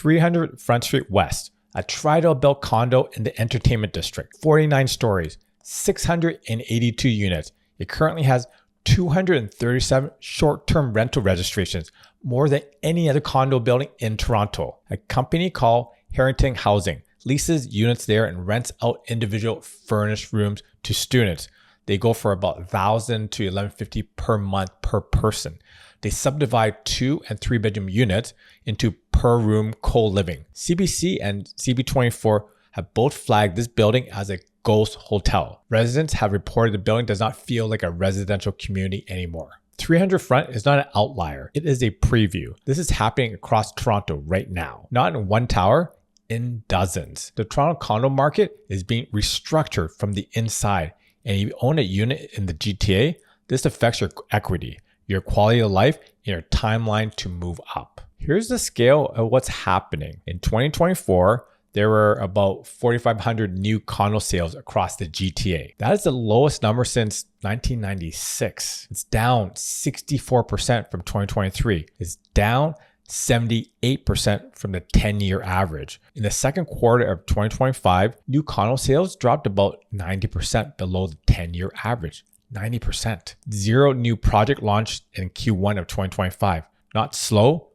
300 Front Street West, a Tridel-built condo in the entertainment district, 49 stories, 682 units. It currently has 237 short-term rental registrations, more than any other condo building in Toronto. A company called Herein Housing leases units there and rents out individual furnished rooms to students. They go for about $1,000 to $1,150 per month per person. They subdivide 2 and 3 bedroom units into per room co-living. CBC and CB24 have both flagged this building as a ghost hotel. Residents have reported the building does not feel like a residential community anymore. 300 Front is not an outlier. It is a preview. This is happening across Toronto right now. Not in one tower, in dozens. The Toronto condo market is being restructured from the inside. And if you own a unit in the GTA, this affects your equity, your quality of life, and your timeline to move up. Here's the scale of what's happening. In 2024, there were about 4,500 new condo sales across the GTA. That is the lowest number since 1996. It's down 64% from 2023. It's down 78% from the 10-year average. In the second quarter of 2025, new condo sales dropped about 90% below the 10-year average. 90%. Zero new project launched in Q1 of 2025. Not slow,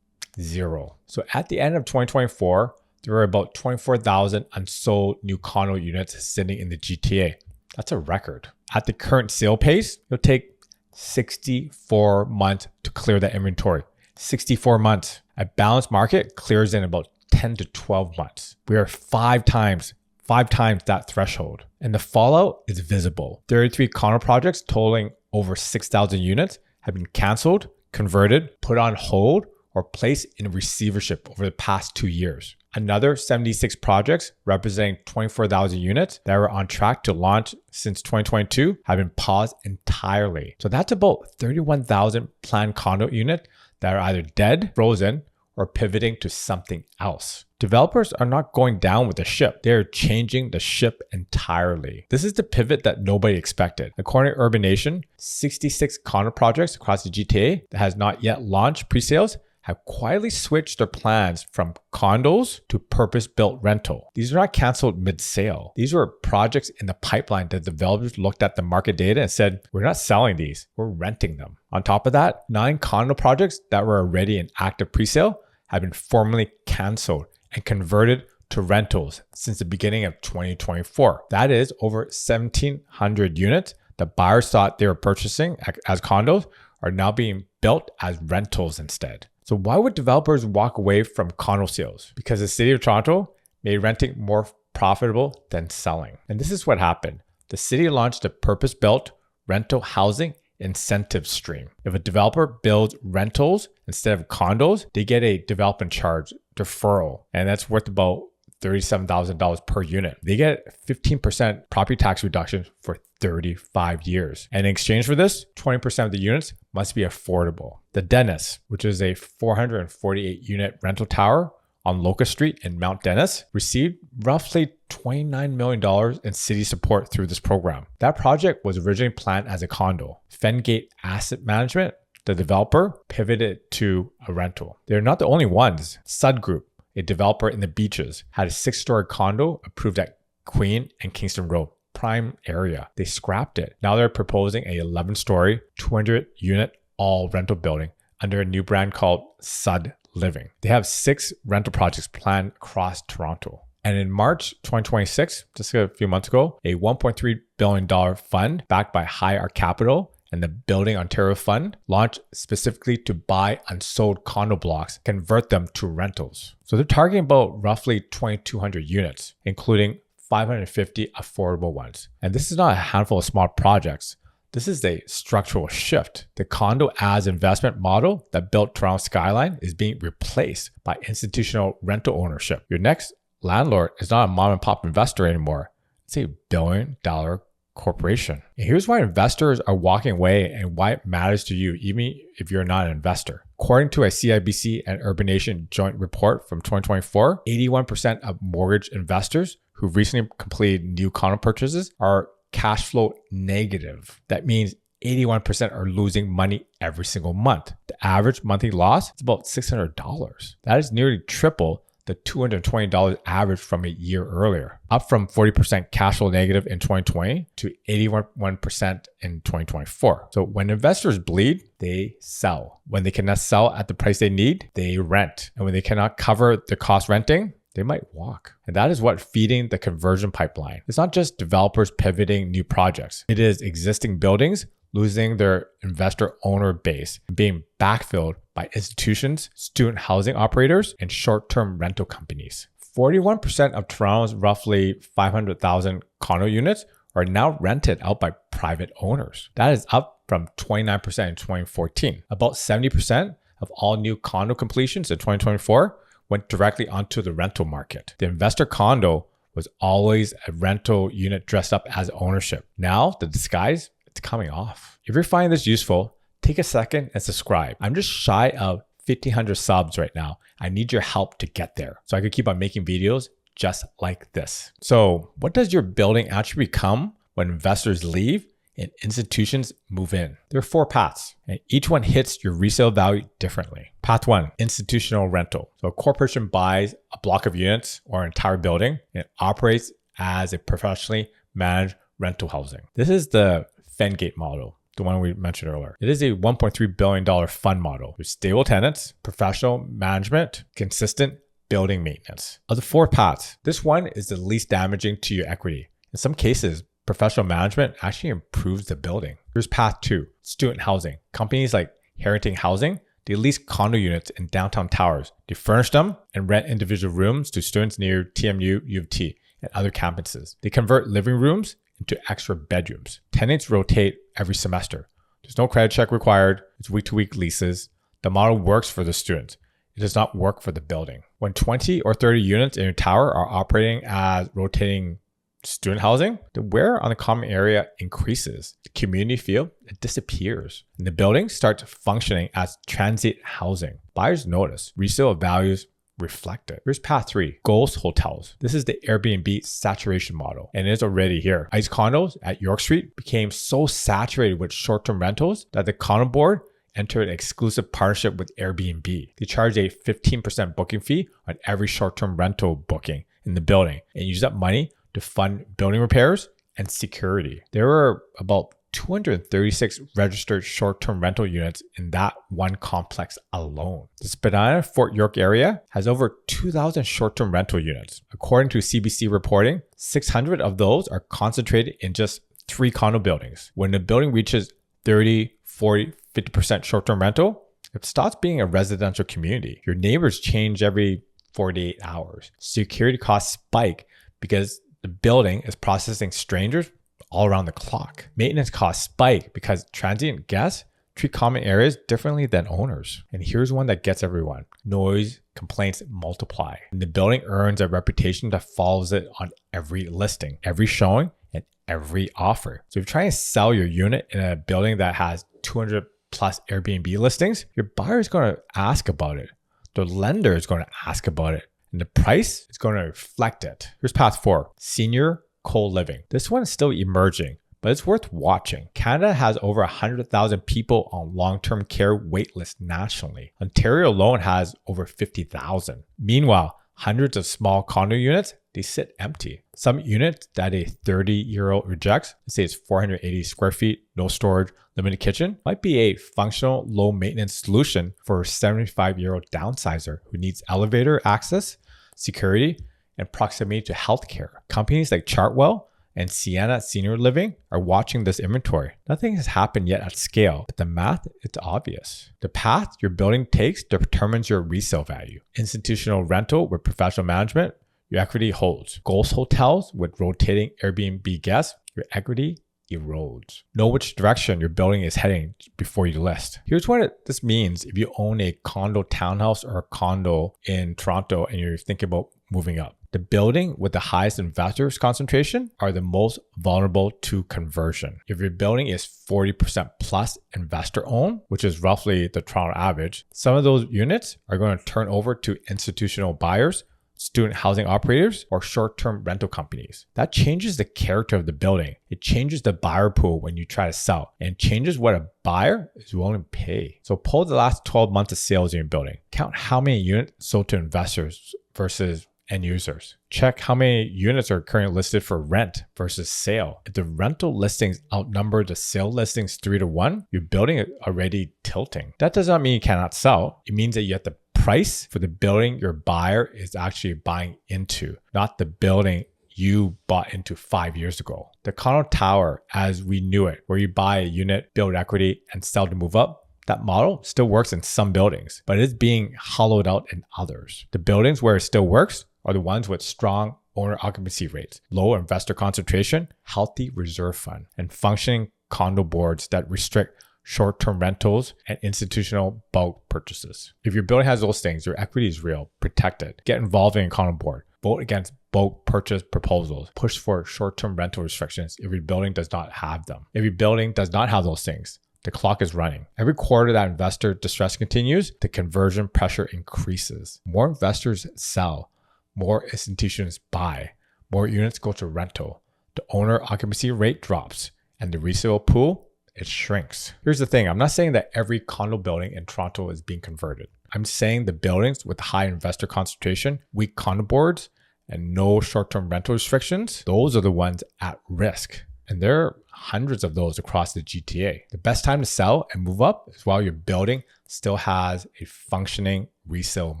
zero. So at the end of 2024, there were about 24,000 unsold new condo units sitting in the GTA. That's a record. At the current sale pace, it'll take 64 months to clear that inventory. 64 months. A balanced market clears in about 10 to 12 months. We are five times that threshold. And the fallout is visible. 33 condo projects totaling over 6,000 units have been canceled, converted, put on hold, or placed in receivership over the past 2 years. Another 76 projects representing 24,000 units that were on track to launch since 2022 have been paused entirely. So that's about 31,000 planned condo units that are either dead, frozen, or pivoting to something else. Developers are not going down with the ship. They're changing the ship entirely. This is the pivot that nobody expected. According to Urbanation, 66 condo projects across the GTA that has not yet launched pre-sales have quietly switched their plans from condos to purpose-built rental. These are not canceled mid-sale. These were projects in the pipeline that developers looked at the market data and said, we're not selling these, we're renting them. On top of that, 9 condo projects that were already in active pre-sale have been formally canceled and converted to rentals since the beginning of 2024. That is over 1,700 units that buyers thought they were purchasing as condos are now being built as rentals instead. So why would developers walk away from condo sales? Because the city of Toronto made renting more profitable than selling. And this is what happened. The city launched a purpose-built rental housing incentive stream. If a developer builds rentals instead of condos, they get a development charge deferral, and that's worth about $37,000 per unit. They get 15% property tax reduction for 35 years. And in exchange for this, 20% of the units must be affordable. The Dennis, which is a 448 unit rental tower on Locust Street in Mount Dennis, received roughly $29 million in city support through this program. That project was originally planned as a condo. Fengate Asset Management, the developer, pivoted to a rental. They're not the only ones. Sud Group, a developer in the Beaches, had a 6-story condo approved at Queen and Kingston Road, prime area. They scrapped it. Now they're proposing a 11-story, 200-unit all rental building under a new brand called Sud Living. They have 6 rental projects planned across Toronto. And in March 2026, just a few months ago, a $1.3 billion fund backed by High Arc Capital and the Building Ontario Fund launched specifically to buy unsold condo blocks, convert them to rentals. So they're targeting about roughly 2,200 units, including 550 affordable ones. And this is not a handful of small projects. This is a structural shift. The condo as investment model that built Toronto skyline is being replaced by institutional rental ownership. Your next landlord is not a mom and pop investor anymore. It's a billion-dollar corporation. And here's why investors are walking away and why it matters to you, even if you're not an investor. According to a CIBC and Urbanation joint report from 2024, 81% of mortgage investors who recently completed new condo purchases are cash flow negative. That means 81% are losing money every single month. The average monthly loss is about $600. That is nearly triple the $220 average from a year earlier, up from 40% cash flow negative in 2020 to 81% in 2024. So when investors bleed, they sell. When they cannot sell at the price they need, they rent. And when they cannot cover the cost renting, they might walk. And that is what feeding the conversion pipeline. It's not just developers pivoting new projects. It is existing buildings losing their investor owner base and being backfilled by institutions, student housing operators, and short-term rental companies. 41% of Toronto's roughly 500,000 condo units are now rented out by private owners. That is up from 29% in 2014. About 70% of all new condo completions in 2024 went directly onto the rental market. The investor condo was always a rental unit dressed up as ownership. Now, the disguise, it's coming off. If you're finding this useful, take a second and subscribe. I'm just shy of 1,500 subs right now. I need your help to get there so I can keep on making videos just like this. So what does your building actually become when investors leave and institutions move in? There are 4 paths, and each one hits your resale value differently. Path 1, institutional rental. So a corporation buys a block of units or an entire building and operates as a professionally managed rental housing. This is the Fengate model, the one we mentioned earlier. It is a $1.3 billion fund model with stable tenants, professional management, consistent building maintenance. Of the 4 paths, this one is the least damaging to your equity. In some cases, professional management actually improves the building. Here's path 2, student housing. Companies like Herein Housing, they lease condo units in downtown towers. They furnish them and rent individual rooms to students near TMU, U of T, and other campuses. They convert living rooms into extra bedrooms. Tenants rotate every semester. There's no credit check required. It's week-to-week leases. The model works for the students. It does not work for the building. When 20 or 30 units in your tower are operating as rotating student housing, the wear on the common area increases. The community feel, it disappears. And the building starts functioning as transient housing. Buyers notice. Resale values reflect it. Here's path 3, ghost hotels. This is the Airbnb saturation model, and it is already here. ICE condos at York Street became so saturated with short-term rentals that the condo board entered an exclusive partnership with Airbnb. They charge a 15% booking fee on every short-term rental booking in the building and use that money to fund building repairs and security. There were about 236 registered short-term rental units in that one complex alone. The Spadina Fort York area has over 2,000 short-term rental units. According to CIBC reporting, 600 of those are concentrated in just 3 condo buildings. When the building reaches 30, 40, 50% short-term rental, it stops being a residential community. Your neighbors change every 48 hours. Security costs spike because the building is processing strangers all around the clock. Maintenance costs spike because transient guests treat common areas differently than owners. And here's one that gets everyone. Noise complaints multiply. And the building earns a reputation that follows it on every listing, every showing, and every offer. So if you're trying to sell your unit in a building that has 200 plus Airbnb listings, your buyer is going to ask about it. The lender is going to ask about it. And the price is going to reflect it. Here's path 4, senior co-living. This one is still emerging, but it's worth watching. Canada has over 100,000 people on long-term care waitlist nationally. Ontario alone has over 50,000. Meanwhile, hundreds of small condo units, they sit empty. Some units that a 30-year-old rejects, let's say it's 480 square feet, no storage, limited kitchen, might be a functional, low-maintenance solution for a 75-year-old downsizer who needs elevator access, security, and proximity to healthcare. Companies like Chartwell and Sienna Senior Living are watching this inventory. Nothing has happened yet at scale, but the math, it's obvious. The path your building takes determines your resale value. Institutional rental with professional management, your equity holds. Ghost hotels with rotating Airbnb guests, your equity erodes. Know which direction your building is heading before you list. Here's what this means if you own a condo townhouse or a condo in Toronto and you're thinking about moving up. The building with the highest investors concentration are the most vulnerable to conversion. If your building is 40% plus investor owned, which is roughly the Toronto average, some of those units are going to turn over to institutional buyers, student housing operators, or short-term rental companies. That changes the character of the building. It changes the buyer pool when you try to sell and changes what a buyer is willing to pay. So pull the last 12 months of sales in your building. Count how many units sold to investors versus end users. Check how many units are currently listed for rent versus sale. If the rental listings outnumber the sale listings 3-1, your building is already tilting. That does not mean you cannot sell. It means that you have to price for the building your buyer is actually buying into, not the building you bought into 5 years ago. The condo tower, as we knew it, where you buy a unit, build equity, and sell to move up, that model still works in some buildings, but it is being hollowed out in others. The buildings where it still works are the ones with strong owner occupancy rates, low investor concentration, healthy reserve fund, and functioning condo boards that restrict short-term rentals and institutional bulk purchases. If your building has those things, your equity is real, protect it. Get involved in a condo board. Vote against bulk purchase proposals. Push for short-term rental restrictions if your building does not have them. If your building does not have those things, the clock is running. Every quarter that investor distress continues, the conversion pressure increases. More investors sell, more institutions buy, more units go to rental, the owner occupancy rate drops, and the resale pool, it shrinks. Here's the thing, I'm not saying that every condo building in Toronto is being converted. I'm saying the buildings with high investor concentration, weak condo boards, and no short-term rental restrictions, those are the ones at risk. And there are hundreds of those across the GTA. The best time to sell and move up is while your building still has a functioning resale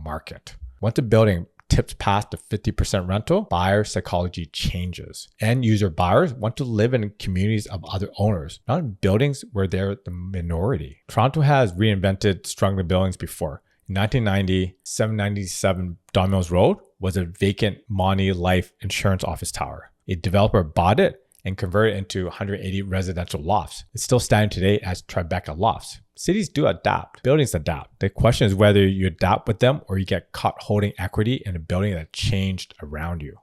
market. Once the building tips past the 50% rental, buyer psychology changes. End user buyers want to live in communities of other owners, not in buildings where they're the minority. Toronto has reinvented struggling buildings before. In 1990, 797 Don Mills Road was a vacant Monty Life insurance office tower. A developer bought it and converted it into 180 residential lofts. It's still standing today as Tribeca Lofts. Cities do adapt. Buildings adapt. The question is whether you adapt with them or you get caught holding equity in a building that changed around you.